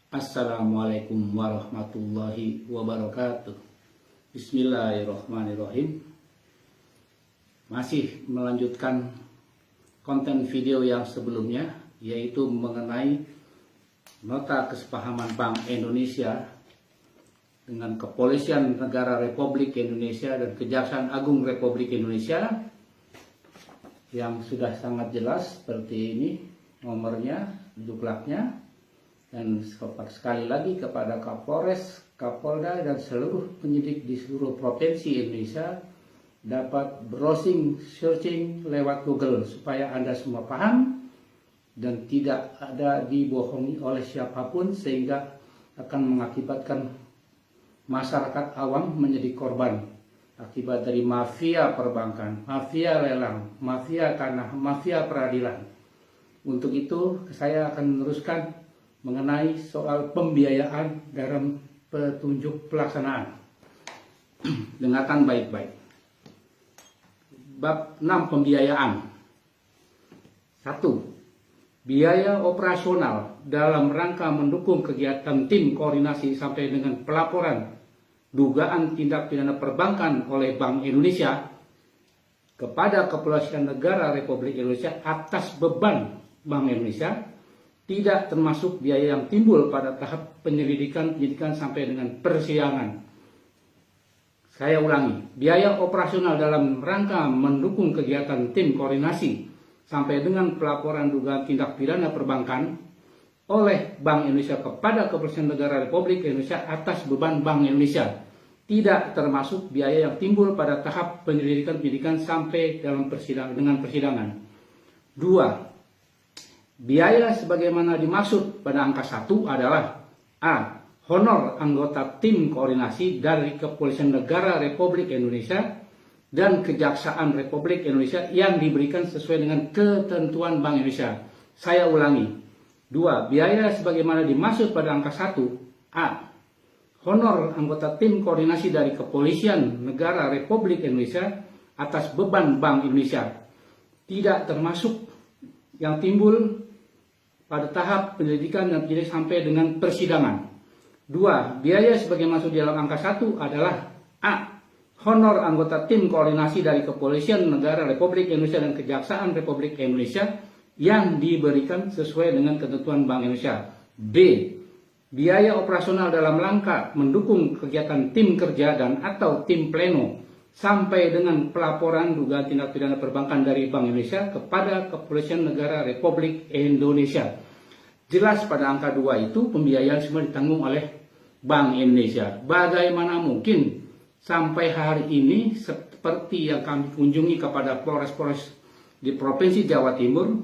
Assalamualaikum warahmatullahi wabarakatuh. Bismillahirrahmanirrahim. Masih melanjutkan konten video yang sebelumnya, yaitu mengenai nota kesepahaman Bank Indonesia dengan Kepolisian Negara Republik Indonesia dan Kejaksaan Agung Republik Indonesia, yang sudah sangat jelas seperti ini nomornya, juklaknya. Dan sekali lagi kepada Kapolres, Kapolda, dan seluruh penyidik di seluruh provinsi Indonesia dapat browsing, searching lewat Google supaya Anda semua paham dan tidak ada dibohongi oleh siapapun sehingga akan mengakibatkan masyarakat awam menjadi korban akibat dari mafia perbankan, mafia lelang, mafia tanah, mafia peradilan. Untuk itu saya akan meneruskan mengenai soal pembiayaan dalam petunjuk pelaksanaan. Dengarkan baik-baik. Bab 6 pembiayaan. 1. Biaya operasional dalam rangka mendukung kegiatan tim koordinasi sampai dengan pelaporan dugaan tindak pidana perbankan oleh Bank Indonesia kepada Kepolisian Negara Republik Indonesia atas beban Bank Indonesia tidak termasuk biaya yang timbul pada tahap penyelidikan, penyidikan sampai dengan persidangan. Saya ulangi, biaya operasional dalam rangka mendukung kegiatan tim koordinasi sampai dengan pelaporan dugaan tindak pidana perbankan oleh Bank Indonesia kepada Kepolisian Negara Republik Indonesia atas beban Bank Indonesia tidak termasuk biaya yang timbul pada tahap penyelidikan, penyidikan sampai dalam persidangan. 2. Biaya sebagaimana dimaksud pada angka 1 adalah A. Honor anggota tim koordinasi dari Kepolisian Negara Republik Indonesia dan Kejaksaan Republik Indonesia yang diberikan sesuai dengan ketentuan Bank Indonesia. Saya ulangi. 2. Biaya sebagaimana dimaksud pada angka 1 A. Honor anggota tim koordinasi dari Kepolisian Negara Republik Indonesia atas beban Bank Indonesia tidak termasuk yang timbul pada tahap penyelidikan dan penyidikan sampai dengan persidangan. 2. Biaya sebagai masuk di dalam angka 1 adalah A. Honor anggota tim koordinasi dari Kepolisian Negara Republik Indonesia dan Kejaksaan Republik Indonesia yang diberikan sesuai dengan ketentuan Bank Indonesia. B. Biaya operasional dalam rangka mendukung kegiatan tim kerja dan atau tim pleno sampai dengan pelaporan dugaan tindak pidana perbankan dari Bank Indonesia kepada Kepolisian Negara Republik Indonesia. Jelas pada angka 2 itu pembiayaan semua ditanggung oleh Bank Indonesia. Bagaimana mungkin sampai hari ini seperti yang kami kunjungi kepada Polres-Polres di Provinsi Jawa Timur,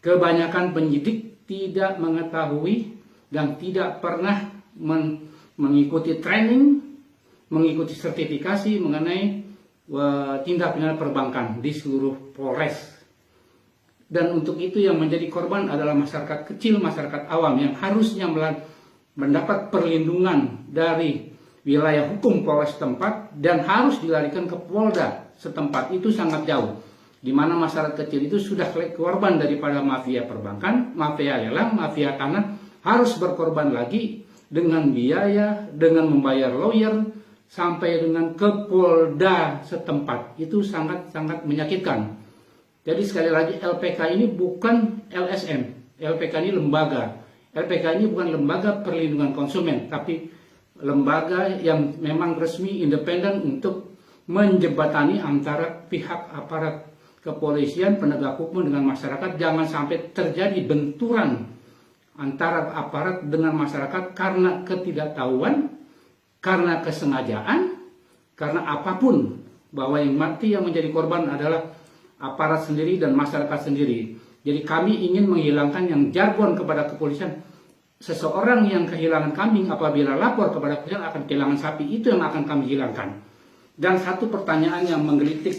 kebanyakan penyidik tidak mengetahui dan tidak pernah mengikuti training, mengikuti sertifikasi mengenai tindak pidana perbankan di seluruh Polres. Dan untuk itu yang menjadi korban adalah masyarakat kecil, masyarakat awam yang harusnya mendapat perlindungan dari wilayah hukum Polres setempat dan harus dilarikan ke Polda setempat. Itu sangat jauh, di mana masyarakat kecil itu sudah korban daripada mafia perbankan, mafia lelang, mafia tanah, harus berkorban lagi dengan biaya, dengan membayar lawyer, sampai dengan ke Polda setempat. Itu sangat-sangat menyakitkan. Jadi sekali lagi, LPK ini bukan LSM. LPK ini lembaga. LPK ini bukan lembaga perlindungan konsumen, tapi lembaga yang memang resmi independen untuk menjembatani antara pihak aparat kepolisian, penegak hukum dengan masyarakat. Jangan sampai terjadi benturan antara aparat dengan masyarakat karena ketidaktahuan, karena kesengajaan, karena apapun, bahwa yang mati, yang menjadi korban adalah aparat sendiri dan masyarakat sendiri. Jadi kami ingin menghilangkan yang jargon kepada kepolisian. Seseorang yang kehilangan kambing apabila lapor kepada kepolisian akan kehilangan sapi, itu yang akan kami hilangkan. Dan satu pertanyaan yang menggelitik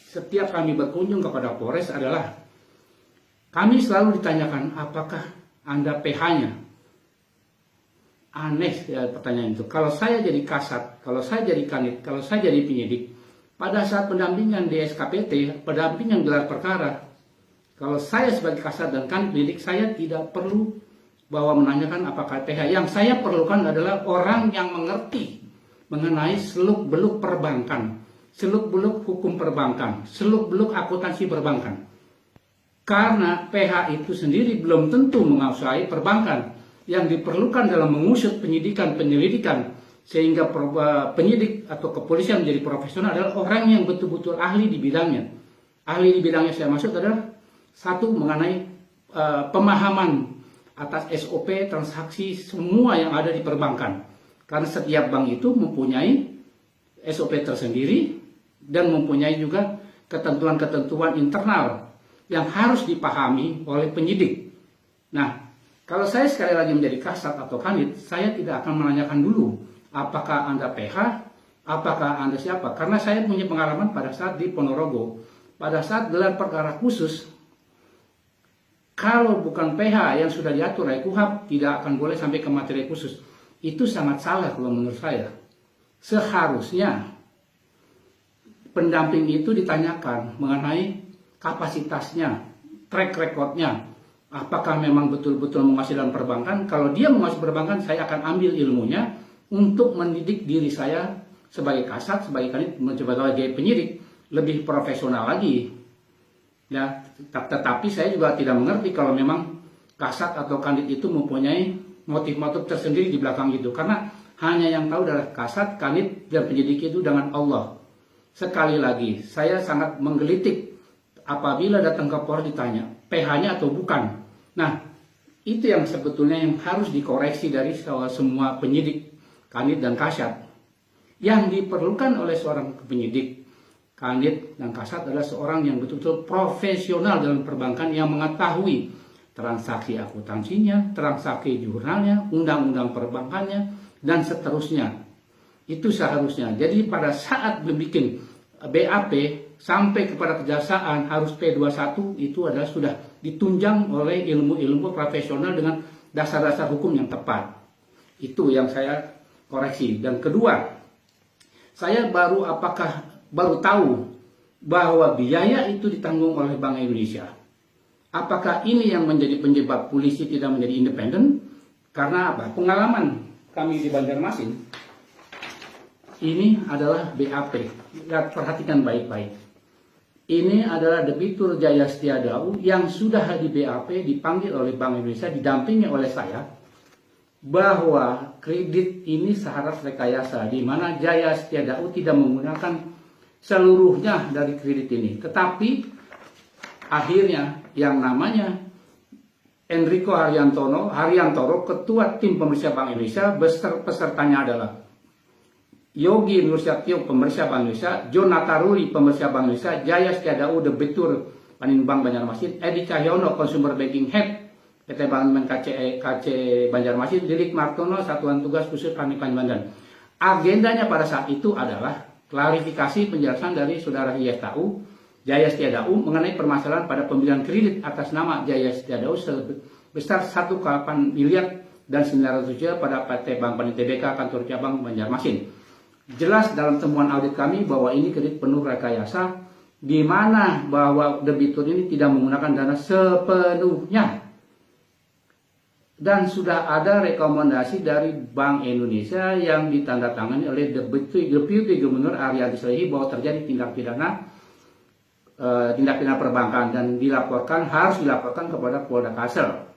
setiap kami berkunjung kepada Polres adalah, kami selalu ditanyakan, apakah Anda PH-nya? Aneh ya pertanyaan itu. Kalau saya jadi kasat, kalau saya jadi kanit, kalau saya jadi penyidik, pada saat pendampingan di SKPT, pendampingan gelar perkara, kalau saya sebagai kasat dan kanit penyidik, saya tidak perlu bahwa menanyakan apakah PH. Yang saya perlukan adalah orang yang mengerti mengenai seluk-beluk perbankan, seluk-beluk hukum perbankan, seluk-beluk akuntansi perbankan. Karena PH itu sendiri belum tentu menguasai perbankan. Yang diperlukan dalam mengusut penyidikan, penyelidikan, sehingga penyidik atau kepolisian menjadi profesional adalah orang yang betul-betul ahli di bidangnya. Ahli di bidangnya saya maksud adalah satu mengenai pemahaman atas SOP transaksi semua yang ada di perbankan. Karena setiap bank itu mempunyai SOP tersendiri dan mempunyai juga ketentuan-ketentuan internal yang harus dipahami oleh penyidik. Nah, kalau saya sekali lagi menjadi kasat atau kanit, saya tidak akan menanyakan dulu apakah Anda PH, apakah Anda siapa. Karena saya punya pengalaman pada saat di Ponorogo, pada saat gelar perkara khusus, kalau bukan PH yang sudah diatur oleh KUHP, tidak akan boleh sampai ke materi khusus. Itu sangat salah kalau menurut saya. Seharusnya pendamping itu ditanyakan mengenai kapasitasnya, track recordnya. Apakah memang betul-betul menguasai dalam perbankan? Kalau dia menguasai perbankan, saya akan ambil ilmunya untuk mendidik diri saya sebagai kasat, sebagai kanit, sebagai penyidik, lebih profesional lagi. Ya, tetapi saya juga tidak mengerti kalau memang kasat atau kanit itu mempunyai motif-motif tersendiri di belakang itu. Karena hanya yang tahu adalah kasat, kanit, dan penyidik itu dengan Allah. Sekali lagi, saya sangat menggelitik apabila datang ke Polres ditanya, PH-nya atau bukan. Nah, itu yang sebetulnya yang harus dikoreksi dari semua penyidik, kanit, dan kasat. Yang diperlukan oleh seorang penyidik, kanit, dan kasat adalah seorang yang betul-betul profesional dalam perbankan yang mengetahui transaksi akuntansinya, transaksi jurnalnya, undang-undang perbankannya, dan seterusnya. Itu seharusnya. Jadi pada saat membuat BAP sampai kepada kejaksaan harus P21 itu adalah sudah ditunjang oleh ilmu-ilmu profesional dengan dasar-dasar hukum yang tepat. Itu yang saya koreksi. Dan kedua, saya baru tahu bahwa biaya itu ditanggung oleh Bank Indonesia. Apakah ini yang menjadi penyebab polisi tidak menjadi independen? Karena apa? Pengalaman kami di Banjarmasin, ini adalah BAP. Lihat, perhatikan baik-baik. Ini adalah debitur Jaya Setiadau yang sudah di BAP dipanggil oleh Bank Indonesia, didampingi oleh saya, bahwa kredit ini syarat rekayasa, di mana Jaya Setiadau tidak menggunakan seluruhnya dari kredit ini. Tetapi akhirnya yang namanya Enrico Haryantono, ketua tim pemeriksa Bank Indonesia, pesertanya adalah Yogi Nursyatyo, pemeriksa Bank Indonesia, John Nataruli, pemeriksa Bank Indonesia, Jaya Setiadau, debitur Paninbank Banjarmasin, Edi Cahyono, Consumer Banking Head PT Bank KC Banjarmasin, Lilik Martono, Satuan Tugas Khusus Paninbank Banjar. Agendanya pada saat itu adalah klarifikasi penjelasan dari saudara Jaya Setiadau mengenai permasalahan pada pembelian kredit atas nama Jaya Setiadau sebesar 1,8 miliar dan 900 juta pada PT Bank Panin Tbk kantor cabang Banjarmasin. Jelas dalam temuan audit kami bahwa ini kredit penuh rekayasa, di mana bahwa debitur ini tidak menggunakan dana sepenuhnya. Dan sudah ada rekomendasi dari Bank Indonesia yang ditandatangani oleh Deputi Gubernur Aryadi Salehi bahwa terjadi tindak pidana perbankan dan harus dilaporkan kepada Polda Kalsel.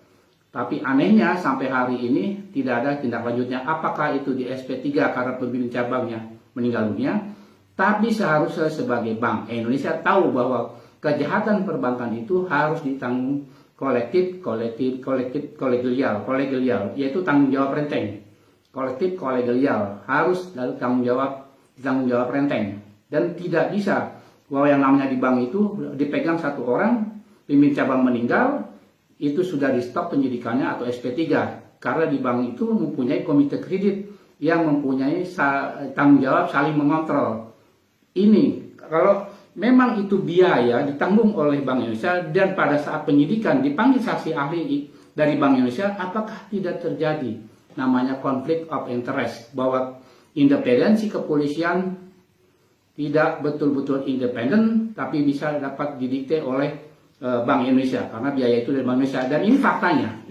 Tapi anehnya sampai hari ini tidak ada tindak lanjutnya. Apakah itu di SP3 karena pemimpin cabangnya meninggal dunia? Tapi seharusnya sebagai Bank Indonesia tahu bahwa kejahatan perbankan itu harus ditanggung kolegial, yaitu tanggung jawab renteng. Kolektif kolegial harus lalu tanggung jawab renteng, dan tidak bisa bahwa yang namanya di bank itu dipegang satu orang, pemimpin cabang meninggal, itu sudah di stop penyidikannya atau SP3, karena di bank itu mempunyai komite kredit yang mempunyai tanggung jawab saling mengontrol. Ini kalau memang itu biaya ditanggung oleh Bank Indonesia dan pada saat penyidikan dipanggil saksi ahli dari Bank Indonesia, apakah tidak terjadi namanya konflik of interest, bahwa independensi kepolisian tidak betul-betul independen tapi bisa dapat didikte oleh Bank Indonesia karena biaya itu dari Bank Indonesia. Dan ini faktanya,